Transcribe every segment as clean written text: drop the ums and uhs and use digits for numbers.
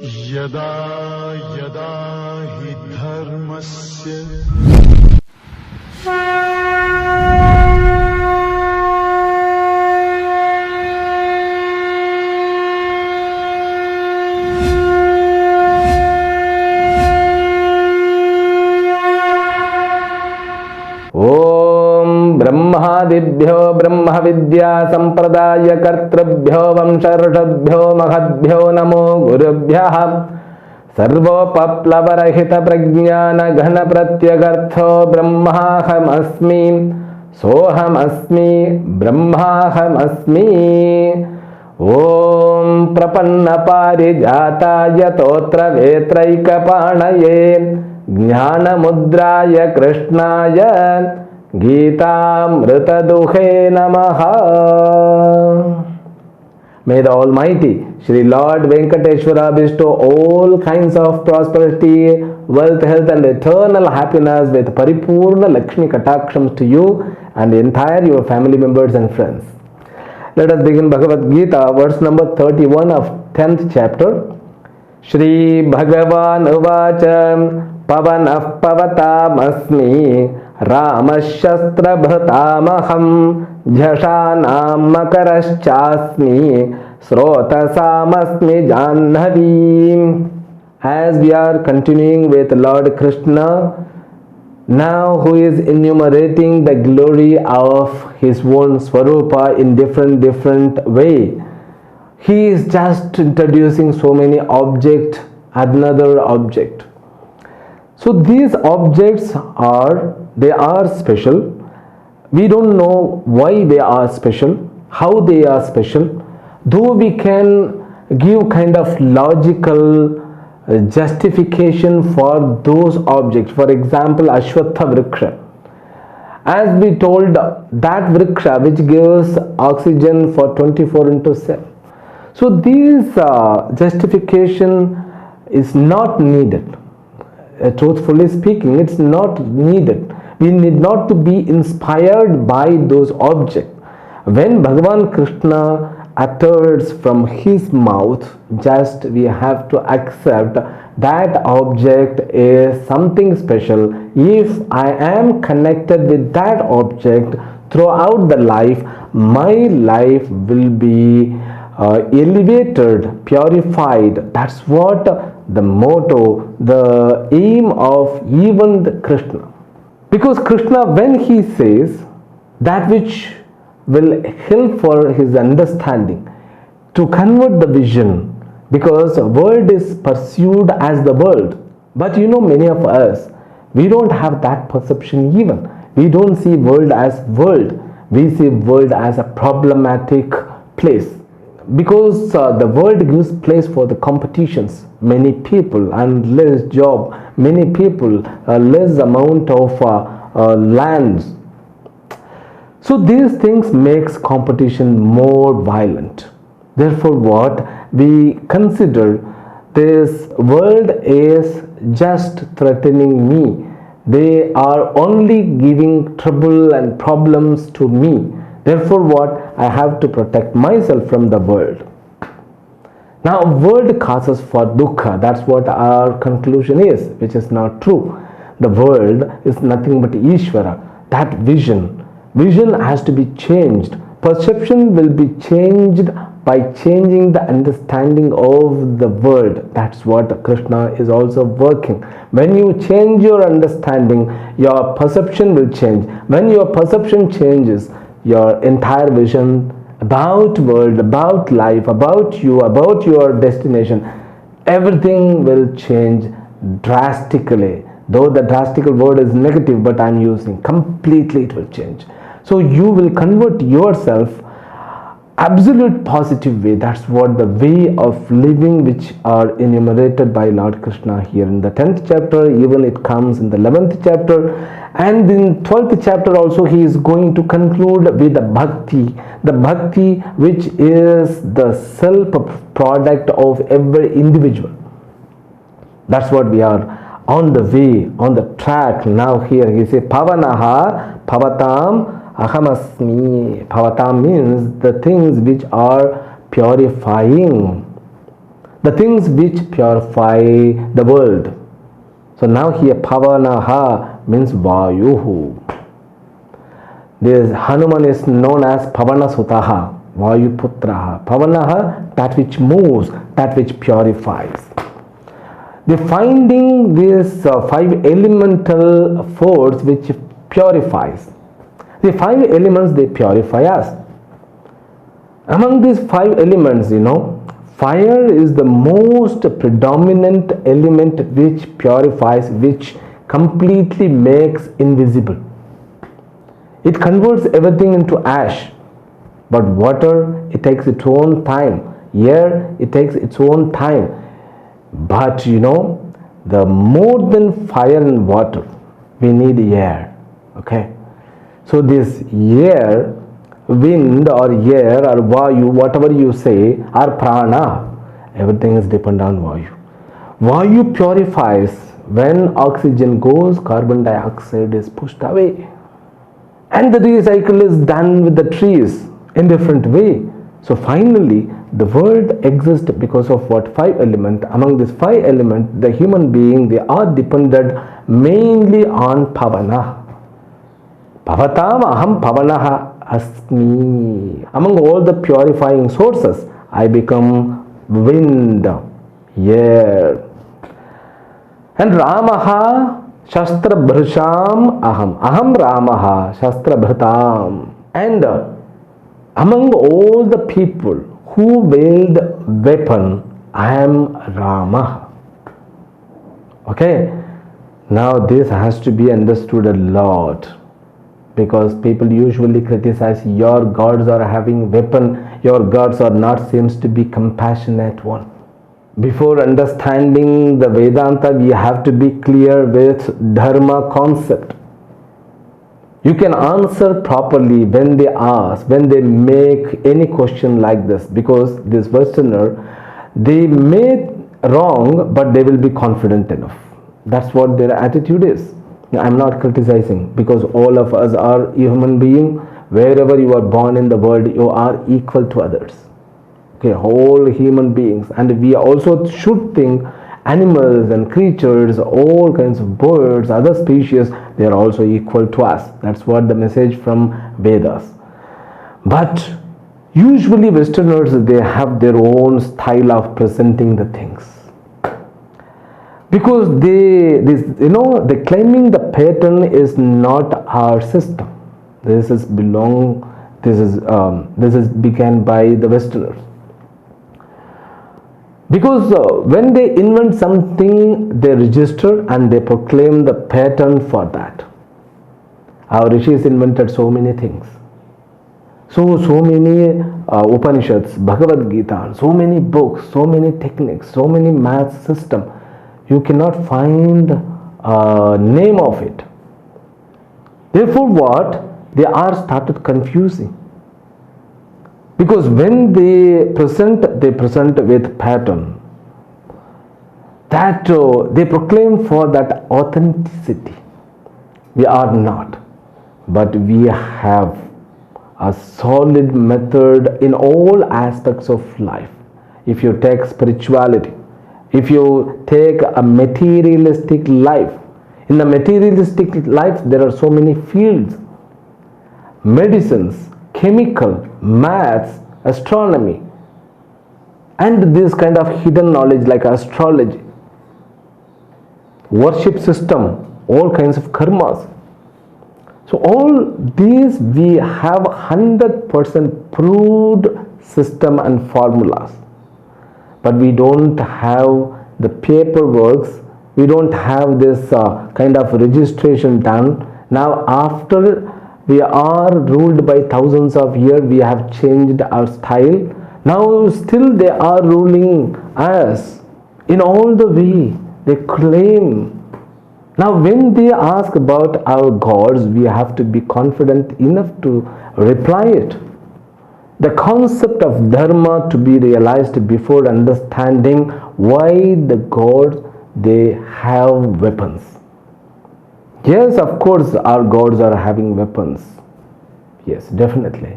यदा यदा हि धर्मस्य ओम ब्रह्मादिभ्यो ब्रह्म विद्या संप्रदाय कर्तृभ्यो वंशऋषभ्यो महद्भ्यो नमो गुरुभ्यः सर्वोपप्लवरहित प्रज्ञान घन प्रत्यगर्थो ब्रह्माहमस्मि सोहमस्मि ब्रह्माहमस्मि। ओम प्रपन्न पारिजाताय तोत्र वेत्रैकपाणये ज्ञानमुद्राय कृष्णाय गीतामृतदुहे नमः। May the Almighty Shri Lord Venkateshwara bestow all kinds of prosperity, wealth, health and eternal happiness with Paripurna Lakshmi Katakshams to you and the entire your family members and friends. Let us begin Bhagavad Gita, verse number 31 of 10th chapter. Shri Bhagavan Uvacha Pavanah Pavatamasmi Ramashastra-bhatamaham Jhashanam Makaraschasmi Srotasamasmi Janhavi. As we are continuing with Lord Krishna, now who is enumerating the glory of his own Swarupa in different way. He is just introducing so many objects, another object. So these objects are special. We don't know why they are special, how they are special, though we can give kind of logical justification for those objects. For example, Ashwatha Vriksha. As we told, that Vriksha which gives oxygen for 24/7. So this justification is not needed. Truthfully speaking, it's not needed. We need not to be inspired by those objects. When Bhagavan Krishna utters from his mouth, just we have to accept that object is something special. If I am connected with that object throughout the life, my life will be elevated, purified. That's what the motto, the aim of even the Krishna. Because Krishna, when he says that which will help for his understanding to convert the vision, because the world is pursued as the world. But many of us, we don't have that perception even. We don't see world as world. We see world as a problematic place. Because the world gives place for the competitions, many people and less job, many people, less amount of lands. So these things makes competition more violent. Therefore what we consider, this world is just threatening me. They are only giving trouble and problems to me. Therefore what? I have to protect myself from the world. Now world causes for dukkha. That's what our conclusion is, which is not true. The world is nothing but Ishvara. That vision has to be changed. Perception will be changed by changing the understanding of the world. That's what Krishna is also working. When you change your understanding, your perception will change. When your perception changes, your entire vision about world, about life, about you, about your destination, everything will change drastically. Though the drastical word is negative, but I'm using completely, it will change. So you will convert yourself absolute positive way. That's what the way of living which are enumerated by Lord Krishna here in the 10th chapter. Even it comes in the 11th chapter, and in 12th chapter also he is going to conclude with the bhakti which is the self product of every individual. That's what we are on the way, on the track. Now here he says Pavanaha Pavatam Ahamasmi. Pavatam means the things which are purifying. the things which purify the world. So now here Pavanaha means Vayuhu. This Hanuman is known as Pavanasutaha, Vayuputraha. Pavanaha, that which moves, that which purifies. The finding these five elemental force which purifies. The five elements, they purify us. Among these five elements, fire is the most predominant element which purifies, which completely makes invisible. It converts everything into ash. But water, it takes its own time. Air, it takes its own time. But the more than fire and water, we need air. Okay? So this air, wind or air or vayu, whatever you say, or prana, everything is dependent on vayu. Vayu purifies. When oxygen goes, carbon dioxide is pushed away. And the recycle is done with the trees in different way. So finally, the world exists because of what? Five elements. Among these five elements, the human being, they are dependent mainly on pavana. Bhavatam aham pavanaha asmi. Among all the purifying sources, I become wind, air. And Ramaha Shastra Bhrisham aham. Aham Ramaha Shastra Bhritam. And among all the people who wield weapon, I am Rama. Okay? Now this has to be understood a lot. Because people usually criticize, your gods are having weapon, your gods are not, seems to be compassionate one. Before understanding the Vedanta, we have to be clear with Dharma concept. You can answer properly when they ask, when they make any question like this, because this Westerner, they may wrong, but they will be confident enough. That's what their attitude is. I'm not criticizing, because all of us are human beings. Wherever you are born in the world, you are equal to others. Okay, all human beings. And we also should think animals and creatures, all kinds of birds, other species, they are also equal to us. That's what the message from Vedas. But usually Westerners, they have their own style of presenting the things. Because they claiming the pattern is not our system. This is began by the Westerners. Because when they invent something, they register and they proclaim the pattern for that. Our rishis invented so many things. So many Upanishads, Bhagavad Gita, so many books, so many techniques, so many math system. You cannot find a name of it. Therefore what? They are started confusing. Because when they present with pattern. That they proclaim for that authenticity. We are not. But we have a solid method in all aspects of life. If you take spirituality, if you take a materialistic life, in the materialistic life there are so many fields. Medicines, chemical, maths, astronomy, and this kind of hidden knowledge like astrology, worship system, all kinds of karmas. So all these we have 100% proved system and formulas. But we don't have the paperwork, we don't have this kind of registration done. Now after we are ruled by thousands of years, we have changed our style. Now still they are ruling us in all the way. They claim. Now when they ask about our gods, we have to be confident enough to reply it. The concept of dharma to be realized before understanding why the gods, they have weapons. Yes, of course, our gods are having weapons. Yes, definitely.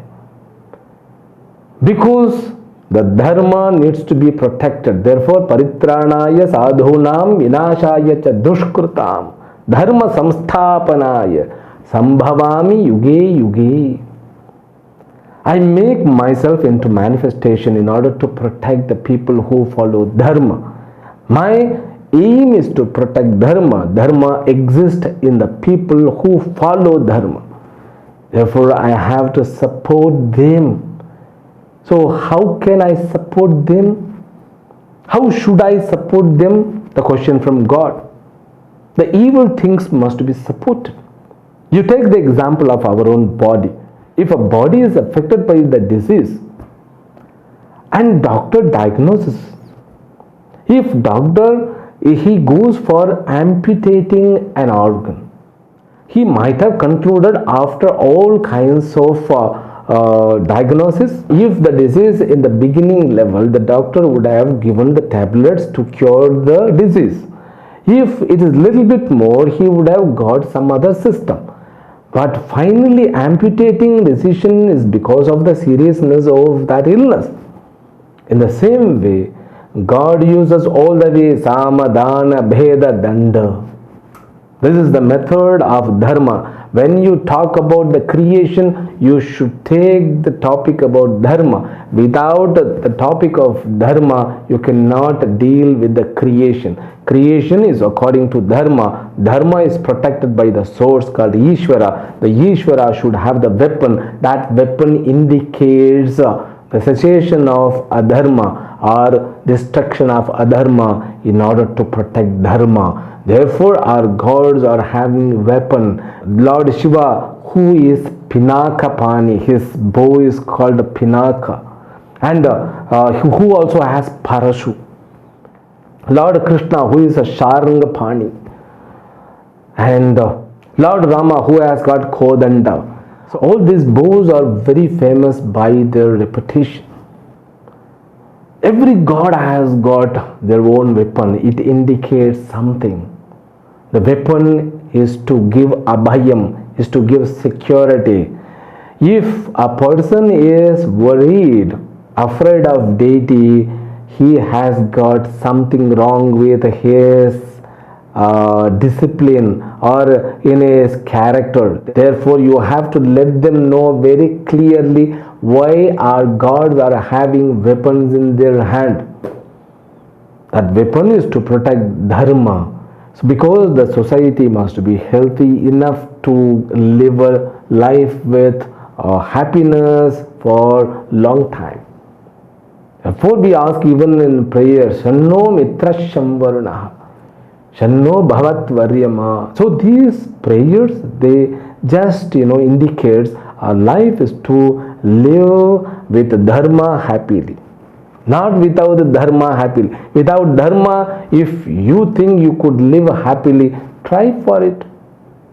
Because The dharma needs to be protected. Therefore, paritranaya sadhunam vinashaya cha dushkrutam dharma samsthapanaya sambhavami yuge yuge. I make myself into manifestation in order to protect the people who follow dharma. My aim is to protect dharma. Dharma exists in the people who follow dharma. Therefore, I have to support them. So, how can I support them? How should I support them? The question from God. The evil things must be supported. You take the example of our own body. If a body is affected by the disease and doctor diagnoses, if doctor he goes for amputating an organ, he might have concluded after all kinds of diagnosis. If the disease in the beginning level, the doctor would have given the tablets to cure the disease. If it is little bit more, he would have got some other system. But finally amputating decision is because of the seriousness of that illness. In the same way, God uses all the way samadana, bheda, danda. This is the method of dharma. When you talk about the creation, you should take the topic about dharma. Without the topic of dharma, you cannot deal with the creation. Creation is according to dharma. Dharma is protected by the source called Ishvara. The Ishvara should have the weapon. That weapon indicates the cessation of adharma or destruction of adharma in order to protect dharma. Therefore, our gods are having weapon. Lord Shiva, who is Pinaka Pani, his bow is called Pinaka, and who also has Parashu. Lord Krishna, who is a Sharanga Pani, and Lord Rama, who has got Kodanda. So all these bows are very famous by their reputation. Every god has got their own weapon. It indicates something. The weapon is to give abhayam, is to give security. If a person is worried, afraid of deity, he has got something wrong with his discipline or in his character. Therefore, you have to let them know very clearly why our gods are having weapons in their hand. That weapon is to protect dharma. So because the society must be healthy enough to live a life with happiness for long time. Therefore we ask even in prayer, Shanno Mitra Shamvarnaha, Shanno Bhavat Varyama. So these prayers, they just indicates our life is to live with dharma happily. Not without the dharma happily. Without dharma, if you think you could live happily, try for it.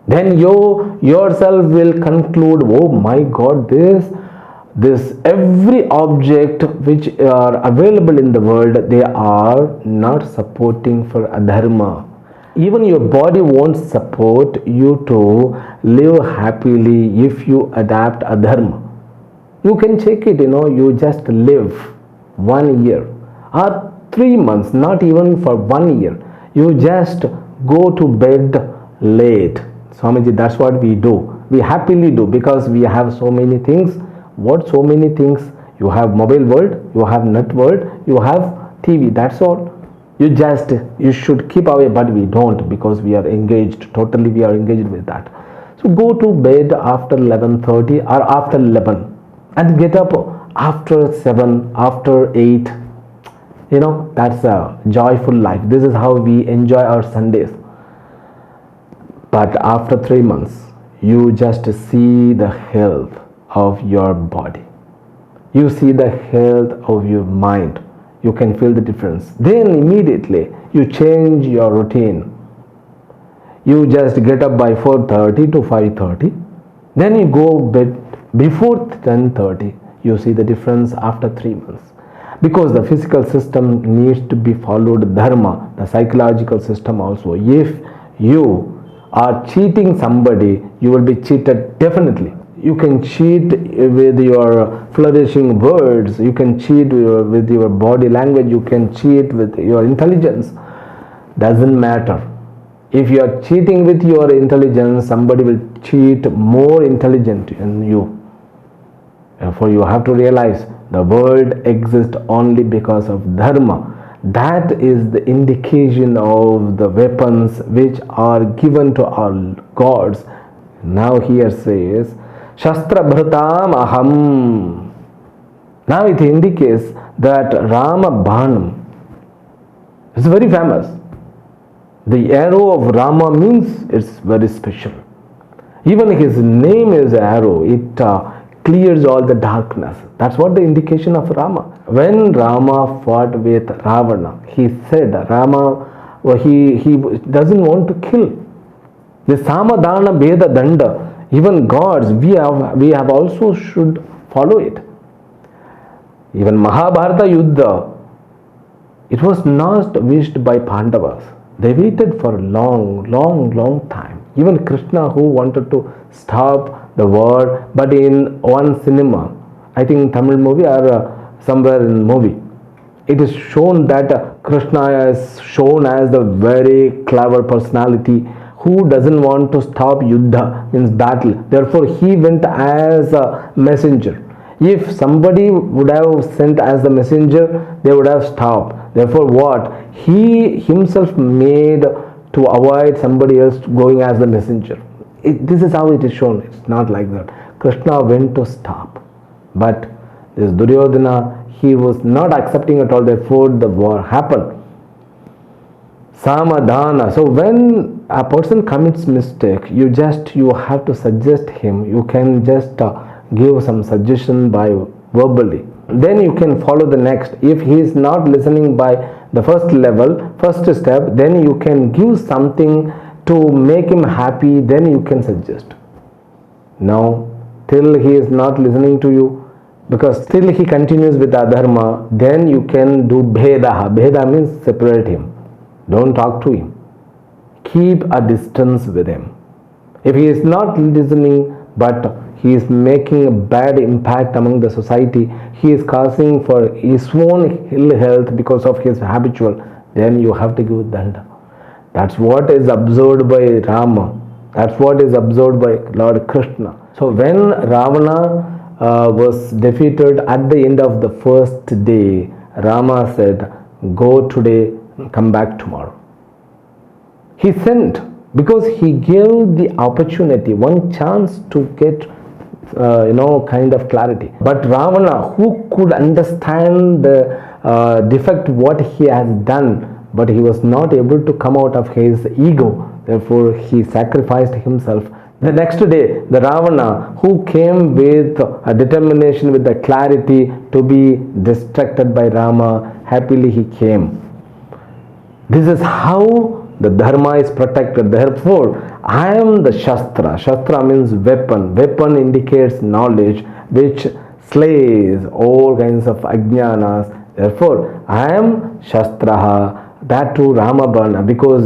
Then you yourself will conclude, oh my God, this every object which are available in the world, they are not supporting for adharma. Even your body won't support you to live happily if you adapt adharma. You can check it, you just live 1 year or 3 months, not even for 1 year. You just go to bed late. Swamiji, that's what we do. We happily do because we have so many things. What so many things? You have mobile world, you have net world, you have TV, that's all. You should keep away, but we don't because we are engaged, totally we are engaged with that. So go to bed after 11:30 or after 11 and get up after 7, after 8. That's a joyful life. This is how we enjoy our Sundays. But after 3 months, you just see the health of your body. You see the health of your mind. You can feel the difference. Then immediately you change your routine. You just get up by 4:30 to 5:30. Then you go bed before 10:30. You see the difference after 3 months. Because the physical system needs to be followed dharma, the psychological system also. If you are cheating somebody, you will be cheated definitely. You can cheat with your flourishing words. You can cheat with your body language. You can cheat with your intelligence. Doesn't matter. If you are cheating with your intelligence, somebody will cheat more intelligent than you. Therefore, you have to realize the world exists only because of dharma. That is the indication of the weapons which are given to our gods. Now here says, Shastra Bhratam Aham. Now it indicates that Rama Banam is very famous. The arrow of Rama means it's very special. Even his name is arrow. It clears all the darkness. That's what the indication of Rama. When Rama fought with Ravana, he said Rama, he doesn't want to kill. The Samadhana Bheda Danda, even gods, we have also should follow it. Even Mahabharata Yuddha, it was not wished by Pandavas. They waited for a long time. Even Krishna, who wanted to stop the war, but in one cinema, I think Tamil movie or somewhere in movie, it is shown that Krishna is shown as the very clever personality who doesn't want to stop Yuddha, means battle. Therefore, he went as a messenger. If somebody would have sent as the messenger, they would have stopped. Therefore, what? He himself made to avoid somebody else going as the messenger. This is how it is shown. It's not like that. Krishna went to stop. But this Duryodhana, he was not accepting at all. Therefore, the war happened. Samadhana. So when a person commits mistake, you have to suggest him. You can just give some suggestion by verbally. Then you can follow the next. If he is not listening by the first level, first step, then you can give something to make him happy. Then you can suggest. Now, till he is not listening to you, because still he continues with adharma, then you can do bhedaha. Bheda means separate him. Don't talk to him. Keep a distance with him. If he is not listening, but he is making a bad impact among the society, he is causing for his own ill health because of his habitual, then you have to give danda. That's what is observed by Rama. That's what is observed by Lord Krishna. So when Ravana was defeated at the end of the first day, Rama said, go today, come back tomorrow. He sent, because he gave the opportunity, one chance to get kind of clarity. But Ravana, who could understand the defect what he has done, but he was not able to come out of his ego. Therefore, he sacrificed himself. The next day, the Ravana, who came with a determination, with the clarity to be distracted by Rama, happily he came. This is how the dharma is protected. Therefore, I am the Shastra. Shastra means weapon. Weapon indicates knowledge which slays all kinds of ajnanas. Therefore, I am Shastraha. That too Ramabana. Because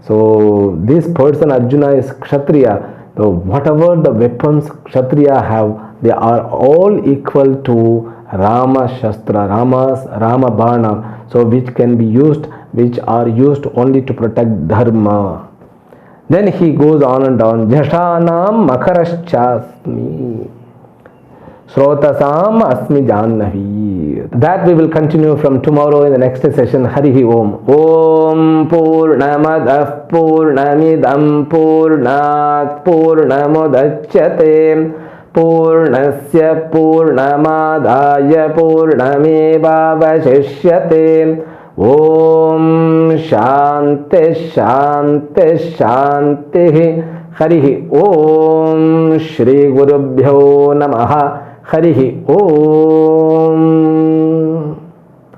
so this person Arjuna is Kshatriya. So whatever the weapons Kshatriya have, they are all equal to Rama Shastra, Rama Bana. So which can be used, which are used only to protect dharma. Then he goes on and on. Jashanam makaraschasmi srotasam asmi jannavi. That we will continue from tomorrow in the next session. Harihi Om. Om Purnamadah Purnamidam Purnat Purnamudachyate Purnasya Purnamadaya Purnameva Vashishyate. Om Shanti Shanti Shanti. Harihi Om. Shri Gurubhyo Namaha. Harihi Om.